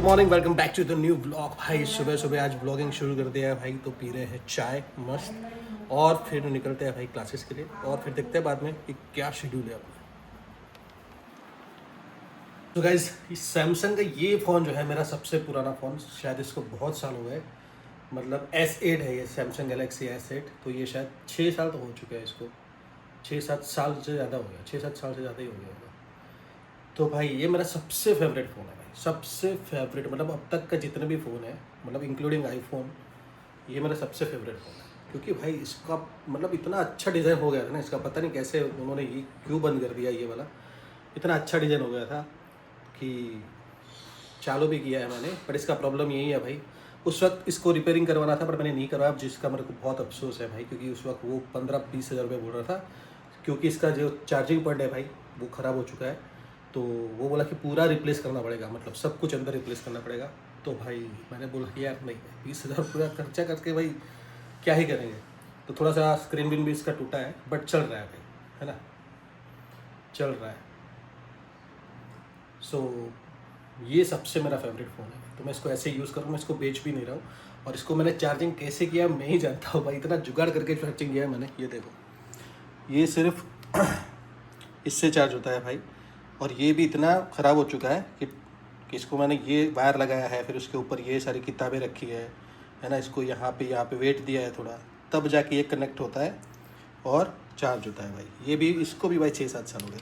Morning, welcome back to the new blog. भाई सुबह सुबह आज ब्लॉगिंग शुरू कर दिया है भाई। तो पी रहे हैं चाय मस्त और फिर निकलते हैं भाई क्लासेस के लिए। और फिर देखते हैं बाद में कि क्या शेड्यूल है अपना। तो गाइज सैमसंग का ये फ़ोन जो है मेरा सबसे पुराना फ़ोन, शायद इसको बहुत साल हो गए। मतलब S8 है ये, सैमसंग गैलेक्सी S8। तो ये शायद 6 साल तो हो चुके हैं इसको, 6-7 साल से ज़्यादा हो गया, 6-7 साल से ज़्यादा ही हो गया होगा। तो भाई ये मेरा सबसे फेवरेट फ़ोन है भाई, सबसे फेवरेट। मतलब अब तक का जितने भी फ़ोन है, मतलब इंक्लूडिंग आईफोन, ये मेरा सबसे फेवरेट फ़ोन है। क्योंकि भाई इसका मतलब इतना अच्छा डिज़ाइन हो गया था ना इसका, पता नहीं कैसे उन्होंने ये क्यों बंद कर दिया ये वाला। इतना अच्छा डिज़ाइन हो गया था कि चालू भी किया है मैंने, पर इसका प्रॉब्लम यही है भाई। उस वक्त इसको रिपेयरिंग करवाना था पर मैंने नहीं करवाया, जिसका मेरे को बहुत अफसोस है भाई। क्योंकि उस वक्त वो 15-20 हज़ार रुपये बोल रहा था। क्योंकि इसका जो चार्जिंग पॉइंट है भाई वो ख़राब हो चुका है। तो वो बोला कि पूरा रिप्लेस करना पड़ेगा, मतलब सब कुछ अंदर रिप्लेस करना पड़ेगा। तो भाई मैंने बोला कि यार नहीं, 20 हज़ार पूरा खर्चा करके भाई क्या ही करेंगे। तो थोड़ा सा स्क्रीन बिन भी इसका टूटा है, बट चल रहा है भाई, है ना, चल रहा है। सो ये सबसे मेरा फेवरेट फ़ोन है। तो मैं इसको ऐसे यूज़ करूँ, मैं इसको बेच भी नहीं रहा हूँ। और इसको मैंने चार्जिंग कैसे किया मैं ही जानता हूँ भाई, इतना जुगाड़ करके चार्जिंग किया है मैंने। ये देखो, ये सिर्फ इससे चार्ज होता है भाई। और ये भी इतना ख़राब हो चुका है कि इसको मैंने ये वायर लगाया है, फिर उसके ऊपर ये सारी किताबें रखी है ना। इसको यहाँ पे वेट दिया है थोड़ा, तब जाके ये कनेक्ट होता है और चार्ज होता है भाई। ये भी, इसको भी भाई 6-7 साल हो गए।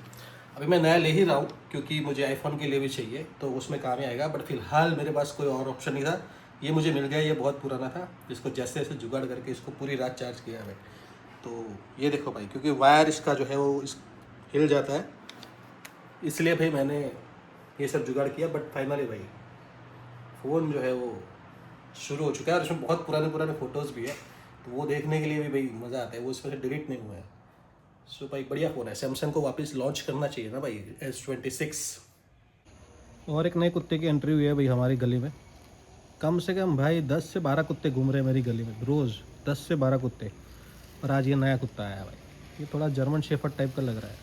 अभी मैं नया ले ही रहा हूँ क्योंकि मुझे आईफोन के लिए भी चाहिए, तो उसमें काम ही आएगा। बट फिलहाल मेरे पास कोई और ऑप्शन नहीं था, ये मुझे मिल गया। ये बहुत पुराना था, जिसको जैसे जैसे जुगाड़ करके इसको पूरी रात चार्ज किया है भाई। तो ये देखो भाई, क्योंकि वायर इसका जो है वो हिल जाता है, इसलिए भाई मैंने ये सब जुगाड़ किया। बट फाइनली भाई फ़ोन जो है वो शुरू हो चुका है। और इसमें बहुत पुराने पुराने फ़ोटोज़ भी है, तो वो देखने के लिए भी भाई मज़ा आता है। वो इसमें से डिलीट नहीं हुआ है। सो भाई बढ़िया फ़ोन है, सैमसंग को वापस लॉन्च करना चाहिए ना भाई, S26। और एक नए कुत्ते की एंट्री हुई है भाई हमारी गली में। कम से कम भाई 10 से 12 कुत्ते घूम रहे हैं मेरी गली में रोज़, 10 से 12 कुत्ते। और आज ये नया कुत्ता आया है भाई। ये थोड़ा जर्मन शेफर्ड टाइप का लग रहा है,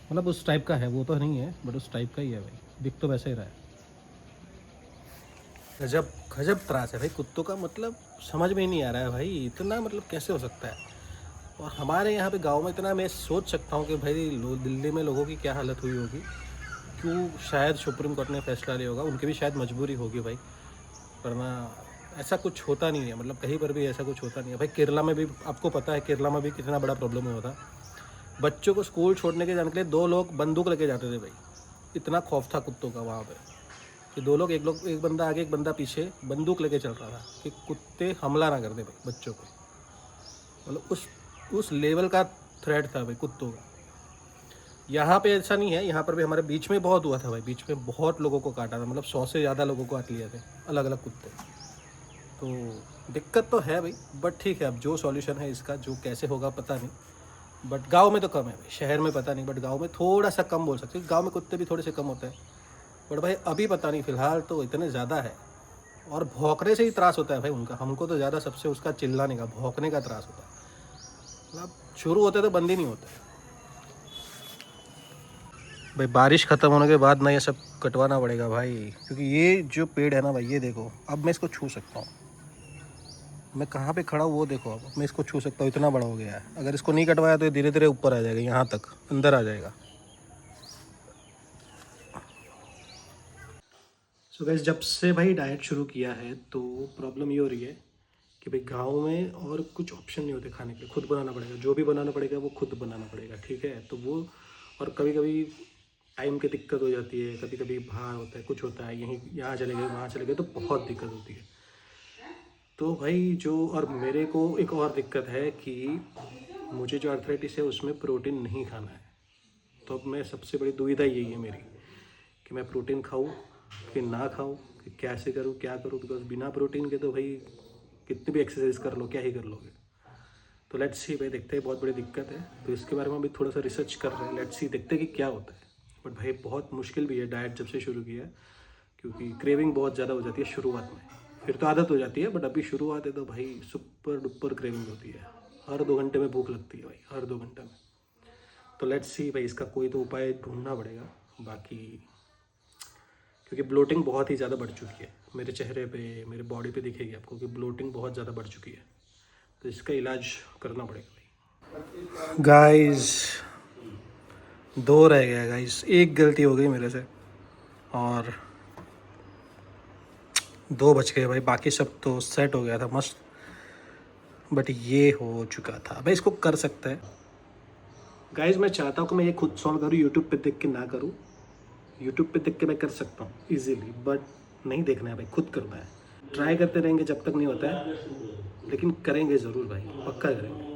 मतलब उस टाइप का है, वो तो नहीं है बट उस टाइप का ही है भाई। दिख तो वैसे ही रहा है। गजब गजब त्रास है भाई कुत्तों का, मतलब समझ में ही नहीं आ रहा है भाई, इतना मतलब कैसे हो सकता है। और हमारे यहाँ पे गांव में इतना, मैं सोच सकता हूँ कि भाई दिल्ली में लोगों की क्या हालत हुई होगी। क्यों, शायद सुप्रीम कोर्ट ने फैसला लिया होगा, उनकी भी शायद मजबूरी होगी भाई। वरना ऐसा कुछ होता नहीं है, मतलब कहीं पर भी ऐसा कुछ होता नहीं है भाई। केरला में भी आपको पता है, केरला में भी कितना बड़ा प्रॉब्लम हुआ था। बच्चों को स्कूल छोड़ने के जाने के लिए 2 लोग बंदूक लेके जाते थे भाई। इतना खौफ था कुत्तों का वहाँ पे कि 2 लोग, एक बंदा आगे एक बंदा पीछे बंदूक लेके चल रहा था कि कुत्ते हमला ना कर दे भाई बच्चों को। मतलब उस लेवल का थ्रेट था भाई कुत्तों का। यहाँ पे ऐसा नहीं है, यहाँ पर भी हमारे बीच में बहुत हुआ था भाई। बीच में बहुत लोगों को काटा था, मतलब 100 से ज़्यादा लोगों को काट लिए थे अलग अलग कुत्ते। तो दिक्कत तो है भाई, बट ठीक है, अब जो सॉल्यूशन है इसका, जो कैसे होगा पता नहीं। बट गांव में तो कम है भाई, शहर में पता नहीं, बट गांव में थोड़ा सा कम बोल सकते हैं। गांव में कुत्ते भी थोड़े से कम होते हैं, बट भाई अभी पता नहीं, फ़िलहाल तो इतने ज़्यादा है। और भौंकने से ही त्रास होता है भाई उनका, हमको तो ज़्यादा सबसे उसका चिल्लाने का, भौंकने का त्रास होता है। मतलब शुरू होते तो बंद ही नहीं होते भाई। बारिश ख़त्म होने के बाद ना ये सब कटवाना पड़ेगा भाई। क्योंकि ये जो पेड़ है ना भाई, ये देखो, अब मैं इसको छू सकता हूँ। मैं कहाँ पे खड़ा हूँ वो देखो, अब मैं इसको छू सकता हूँ, इतना बड़ा हो गया है। अगर इसको नहीं कटवाया तो ये धीरे धीरे ऊपर आ जाएगा, यहाँ तक अंदर आ जाएगा। सो गाइस, जब से भाई डाइट शुरू किया है तो प्रॉब्लम ये हो रही है कि भाई गाँव में और कुछ ऑप्शन नहीं होते खाने के, खुद बनाना पड़ेगा। जो भी बनाना पड़ेगा वो खुद बनाना पड़ेगा, ठीक है। तो वो, और कभी कभी टाइम की दिक्कत हो जाती है, कभी कभी बाहर होता है, कुछ होता है, यहीं यहाँ चले गए वहाँ चले गए, तो बहुत दिक्कत होती है। तो भाई जो, और मेरे को एक और दिक्कत है कि मुझे जो आर्थराइटिस है उसमें प्रोटीन नहीं खाना है। तो अब मैं, सबसे बड़ी दुविधा यही है मेरी कि मैं प्रोटीन खाऊं कि ना खाऊं, कि कैसे करूं क्या करूं। बिकॉज बिना प्रोटीन के तो भाई कितनी भी एक्सरसाइज कर लो क्या ही कर लोगे। तो लेट्स सी भाई, देखते हैं, बहुत बड़ी दिक्कत है। तो इसके बारे में अभी थोड़ा सा रिसर्च कर रहे हैं, लेट्स सी, देखते हैं कि क्या होता है। बट भाई बहुत मुश्किल भी है डाइट जब से शुरू किया है, क्योंकि क्रेविंग बहुत ज़्यादा हो जाती है शुरुआत में। फिर तो आदत हो जाती है, बट अभी शुरुआत है तो भाई सुपर डुपर क्रेविंग होती है। हर 2 घंटे में भूख लगती है भाई, हर 2 घंटे में। तो लेट्स सी भाई, इसका कोई तो उपाय ढूंढना पड़ेगा। बाकी क्योंकि ब्लोटिंग बहुत ही ज़्यादा बढ़ चुकी है मेरे चेहरे पे, मेरे बॉडी पे दिखेगी आपको कि ब्लोटिंग बहुत ज़्यादा बढ़ चुकी है, तो इसका इलाज करना पड़ेगा भाई। गाइस 2 रह गया गाइस, एक गलती हो गई मेरे से और 2 बच गए भाई, बाकी सब तो सेट हो गया था मस्त, बट ये हो चुका था भाई। इसको कर सकता है गाइस, मैं चाहता हूँ कि मैं ये खुद सॉल्व करूँ, यूट्यूब पे देख के ना करूँ। यूट्यूब पे देख के मैं कर सकता हूँ इजीली, बट नहीं देखना है भाई, खुद करना है। ट्राई करते रहेंगे जब तक नहीं होता है, लेकिन करेंगे ज़रूर भाई, पक्का करेंगे।